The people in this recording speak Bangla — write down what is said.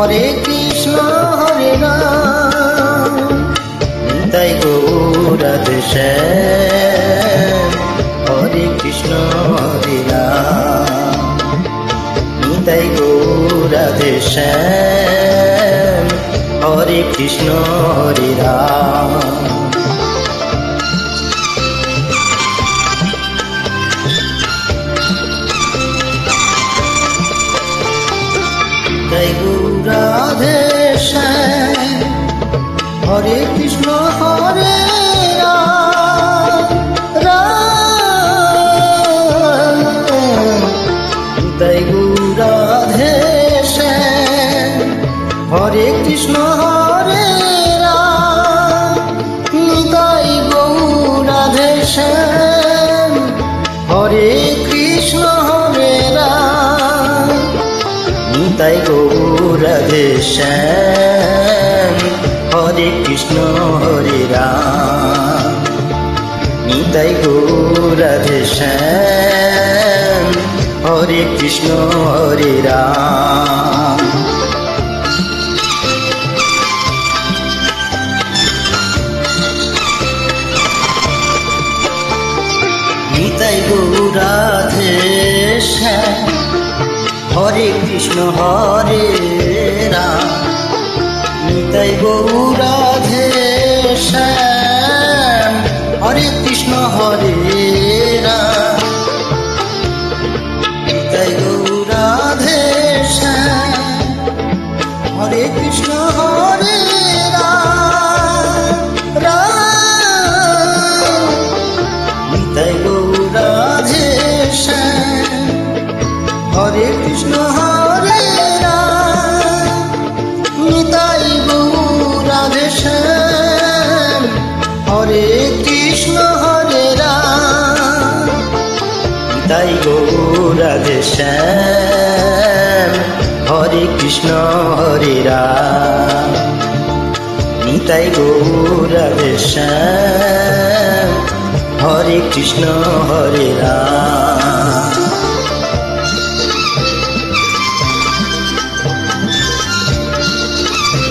হরে কৃষ্ণ হরে রাম নিতাই গৌর রাধে শ্যাম হরে কৃষ্ণ হরে রাম নিতাই গৌর রাধে শ্যাম হরে কৃষ্ণ হরে রাম জয় গৌর রাধে শ্যাম হরে কৃষ্ণ হরে রাম রাম জয় গৌর রাধে শ্যাম হরে কৃষ্ণ হরে রাম নিতাই গৌর রাধে শ্যাম হরে কৃষ্ণ হরে রাম নিতাই গৌর রাধে শ্যাম হরে কৃষ্ণ হরে রাম নিতাই গৌর রাধে শ্যাম হরে কৃষ্ণ হরে রাম নিতাই গৌর রাধে শ্যাম হরে কৃষ্ণ হরে রাম নিতাই গৌর রাধে শ্যাম হরে কৃষ্ণ হরে রাম নিতাই গৌর রাধে শ্যাম হরে কৃষ্ণ হরে রাম রাম নিতাই গৌর রাধে শ্যাম হরে কৃষ্ণ হরে রাম নিতাই গৌর রাধে শ্যাম হরে কৃষ্ণ হরে রাম নিতাই গৌর রাধে শ্যাম হরে কৃষ্ণ হরে রাম নিতাই গৌর রাধে শ্যাম হরে কৃষ্ণ হরে রাম